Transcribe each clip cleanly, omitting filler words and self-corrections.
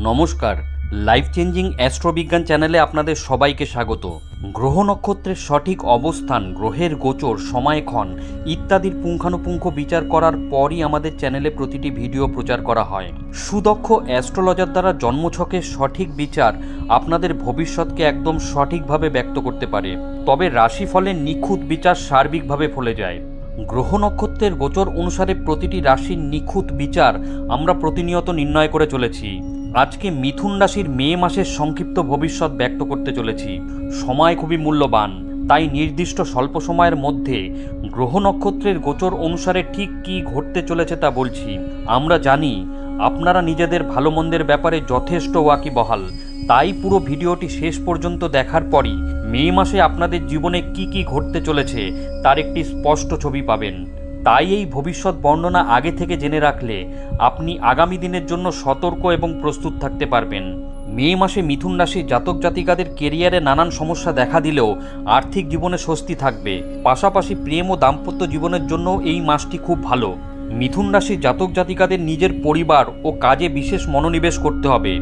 নমস্কার, life changing অ্যাস্ট্রোবিজ্ঞান চ্যানেলে আপনাদের সবাইকে স্বাগত। গ্রহ নক্ষত্রের সঠিক অবস্থান, গ্রহের গোচর, সময়ক্ষণ ইত্যাদির পুঙ্খানুপুঙ্খ বিচার করার পরই আমাদের চ্যানেলে প্রতিটি ভিডিও প্রচার করা হয়। সুদক্ষ অ্যাস্ট্রোলজার দ্বারা জন্মছকের সঠিক বিচার আপনাদের ভবিষ্যৎকে একদম সঠিকভাবে ব্যক্ত করতে পারে, তবে রাশিফলের নিখুঁত বিচার সার্বিকভাবে ফলে যায়। গ্রহ নক্ষত্রের গোচর অনুসারে প্রতিটি রাশির নিখুঁত বিচার আমরা প্রতিনিয়ত নির্ণয় করে চলেছি। আজকে মিথুন রাশির মে মাসের সংক্ষিপ্ত ভবিষ্যৎ ব্যক্ত করতে চলেছি। সময় খুবই মূল্যবান, তাই নির্দিষ্ট স্বল্প সময়ের মধ্যে গ্রহ নক্ষত্রের গোচর অনুসারে ঠিক কী ঘটতে চলেছে তা বলছি। আমরা জানি আপনারা নিজেদের ভালো মন্দের ব্যাপারে যথেষ্ট ওয়াকিবহাল, তাই পুরো ভিডিওটি শেষ পর্যন্ত দেখার পরই মে মাসে আপনাদের জীবনে কি কি ঘটতে চলেছে তার একটি স্পষ্ট ছবি পাবেন। তাই এই ভবিষ্যৎ বর্ণনা আগে থেকে জেনে রাখলে আপনি আগামী দিনের জন্য সতর্ক এবং প্রস্তুত থাকতে পারবেন। মে মাসে মিথুন রাশির জাতক জাতিকাদের কেরিয়ারে নানান সমস্যা দেখা দিলেও আর্থিক জীবনে স্বস্তি থাকবে। পাশাপাশি প্রেম ও দাম্পত্য জীবনের জন্য এই মাসটি খুব ভালো। মিথুন রাশির জাতক জাতিকাদের নিজের পরিবার ও কাজে বিশেষ মনোনিবেশ করতে হবে।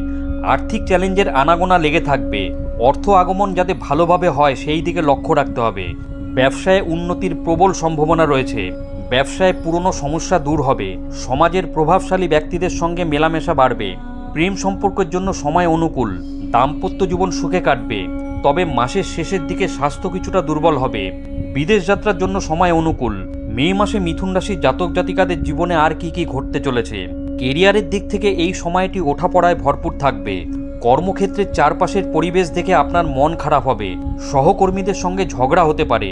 আর্থিক চ্যালেঞ্জের আনাগোনা লেগে থাকবে। অর্থ আগমন যাতে ভালোভাবে হয় সেই দিকে লক্ষ্য রাখতে হবে। ব্যবসায় উন্নতির প্রবল সম্ভাবনা রয়েছে। ব্যবসায় পুরনো সমস্যা দূর হবে। সমাজের প্রভাবশালী ব্যক্তিদের সঙ্গে মেলামেশা বাড়বে। প্রেম সম্পর্কের জন্য সময় অনুকূল। দাম্পত্য জীবন সুখে কাটবে, তবে মাসের শেষের দিকে স্বাস্থ্য কিছুটা দুর্বল হবে। বিদেশ যাত্রার জন্য সময় অনুকূল। মে মাসে মিথুন রাশির জাতক জাতিকাদের জীবনে আর কি কি ঘটতে চলেছে। কেরিয়ারের দিক থেকে এই সময়টি ওঠাপড়ায় ভরপুর থাকবে। কর্মক্ষেত্রের চারপাশের পরিবেশ দেখে আপনার মন খারাপ হবে। সহকর্মীদের সঙ্গে ঝগড়া হতে পারে,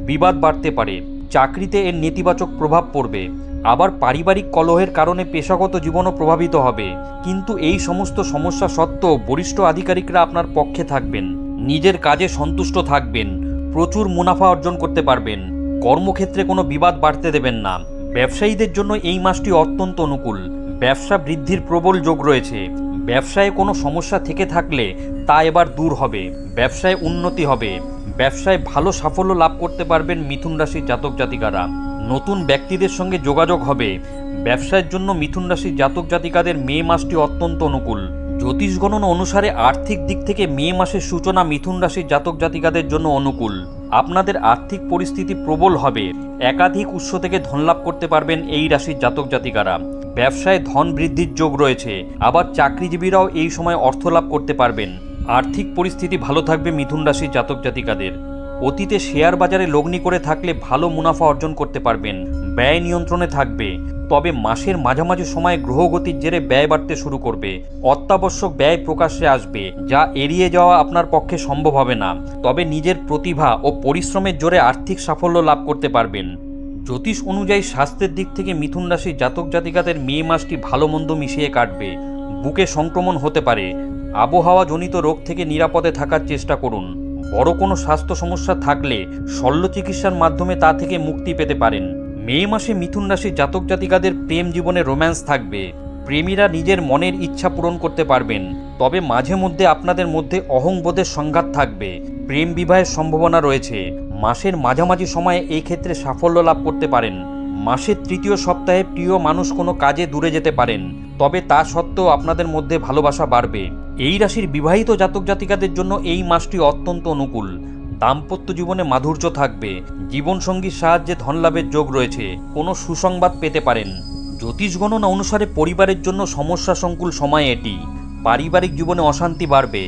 বিবাদ বাড়তে পারে। চাকরিতে এর নেতিবাচক প্রভাব পড়বে। আবার পারিবারিক কলহের কারণে পেশাগত জীবনও প্রভাবিত হবে। কিন্তু এই সমস্ত সমস্যা সত্ত্বেও বরিষ্ঠ আধিকারিকরা আপনার পক্ষে থাকবেন। নিজের কাজে সন্তুষ্ট থাকবেন। প্রচুর মুনাফা অর্জন করতে পারবেন। কর্মক্ষেত্রে কোনো বিবাদ বাড়তে দেবেন না। ব্যবসায়ীদের জন্য এই মাসটি অত্যন্ত অনুকূল। ব্যবসা বৃদ্ধির প্রবল যোগ রয়েছে। ব্যবসায় কোনো সমস্যা থেকে থাকলে তা এবার দূর হবে। ব্যবসায় উন্নতি হবে। ব্যবসায় ভালো সাফল্য লাভ করতে পারবেন মিথুন রাশির জাতক জাতিকারা। নতুন ব্যক্তিদের সঙ্গে যোগাযোগ হবে। ব্যবসায়ের জন্য মিথুন রাশির জাতক জাতিকাদের মে মাসটি অত্যন্ত অনুকূল। জ্যোতিষ গণনা অনুসারে আর্থিক দিক থেকে মে মাসের সূচনা মিথুন রাশির জাতক জাতিকাদের জন্য অনুকূল। আপনাদের আর্থিক পরিস্থিতি প্রবল হবে। একাধিক উৎস থেকে ধন লাভ করতে পারবেন এই রাশির জাতক জাতিকারা। ব্যবসায় ধন বৃদ্ধির যোগ রয়েছে। আবার চাকরিজীবীরাও এই সময় অর্থ লাভ করতে পারবেন। আর্থিক পরিস্থিতি ভালো থাকবে মিথুন রাশির জাতক জাতিকাদের। অতীতে শেয়ার বাজারে লগ্নি করে থাকলে ভালো মুনাফা অর্জন করতে পারবেন। ব্যয় নিয়ন্ত্রণে থাকবে, তবে মাসের মাঝামাঝি সময়ে গ্রহগতির জেরে ব্যয় বাড়তে শুরু করবে। অত্যাবশ্যক ব্যয় প্রকাশ্যে আসবে, যা এড়িয়ে যাওয়া আপনার পক্ষে সম্ভব হবে না। তবে নিজের প্রতিভা ও পরিশ্রমের জোরে আর্থিক সাফল্য লাভ করতে পারবেন। জ্যোতিষ অনুযায়ী স্বাস্থ্যের দিক থেকে মিথুন রাশির জাতক জাতিকাদের মে মাসটি ভালো মন্দ মিশিয়ে কাটবে। বুকে সংক্রমণ হতে পারে। আবহাওয়া জনিত রোগ থেকে নিরাপদে থাকার চেষ্টা করুন। বড় কোনো স্বাস্থ্য সমস্যা থাকলে শল্য চিকিৎসার মাধ্যমে তা থেকে মুক্তি পেতে পারেন। মে মাসে মিথুন রাশির জাতক জাতিকাদের প্রেম জীবনে রোম্যান্স থাকবে। প্রেমীরা নিজের মনের ইচ্ছা পূরণ করতে পারবেন, তবে মাঝে মধ্যে আপনাদের মধ্যে অহংবোধের সংঘাত থাকবে। প্রেম বিবাহের সম্ভাবনা রয়েছে। মাসের মাঝামাঝি সময়ে এই ক্ষেত্রে সাফল্য লাভ করতে পারেন। মাসের তৃতীয় সপ্তাহে প্রিয় মানুষ কোনো কাজে দূরে যেতে পারেন, তবে তা সত্ত্বেও আপনাদের মধ্যে ভালোবাসা বাড়বে। এই রাশির বিবাহিত জাতক জাতিকাদের জন্য এই মাসটি অত্যন্ত অনুকূল। দাম্পত্য জীবনে মাধুর্য থাকবে। জীবনসঙ্গীর সাহায্যে ধনলাভের যোগ রয়েছে। কোনো সুসংবাদ পেতে পারেন। জ্যোতিষ গণনা অনুসারে পরিবারের জন্য সমস্যা সংকুল সময় এটি। পারিবারিক জীবনে অশান্তি বাড়বে।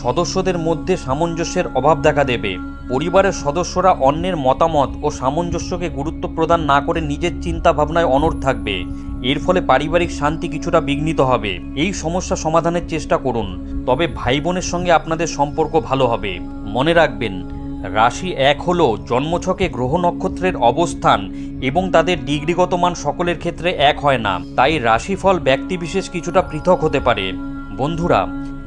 সদস্যদের মধ্যে সামঞ্জস্যের অভাব দেখা দেবে। পরিবারের সদস্যরা অন্যের মতামত ও সামঞ্জস্যকে গুরুত্ব প্রদান না করে নিজের চিন্তা ভাবনায় অনড় থাকবে। এর ফলে পারিবারিক শান্তি কিছুটা বিঘ্নিত হবে। এই সমস্যা সমাধানের চেষ্টা করুন, তবে ভাই বোনের সঙ্গে আপনাদের সম্পর্ক ভালো হবে। মনে রাখবেন, রাশি এক হল জন্মছকে গ্রহ নক্ষত্রের অবস্থান এবং তাদের ডিগ্রিগত মান সকলের ক্ষেত্রে এক হয় না। তাই রাশিফল ব্যক্তিবিশেষ কিছুটা পৃথক হতে পারে। বন্ধুরা,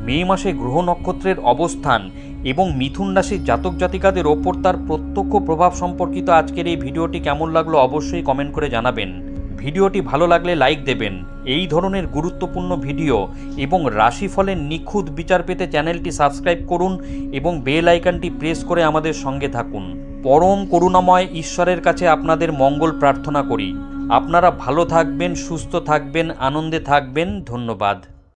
মে মাসে গ্রহ নক্ষত্রের অবস্থান এবং মিথুন রাশির জাতক জাতিকাদের ওপর তার প্রত্যক্ষ প্রভাব সম্পর্কিত আজকের এই ভিডিওটি কেমন লাগলো অবশ্যই কমেন্ট করে জানাবেন। ভিডিওটি ভালো লাগলে লাইক দেবেন। এই ধরনের গুরুত্বপূর্ণ ভিডিও এবং রাশিফলের নিখুঁত বিচার পেতে চ্যানেলটি সাবস্ক্রাইব করুন এবং বেল আইকনটি প্রেস করে আমাদের সঙ্গে থাকুন। পরম করুণাময় ঈশ্বরের কাছে আপনাদের মঙ্গল প্রার্থনা করি। আপনারা ভালো থাকবেন, সুস্থ থাকবেন, আনন্দে থাকবেন। ধন্যবাদ।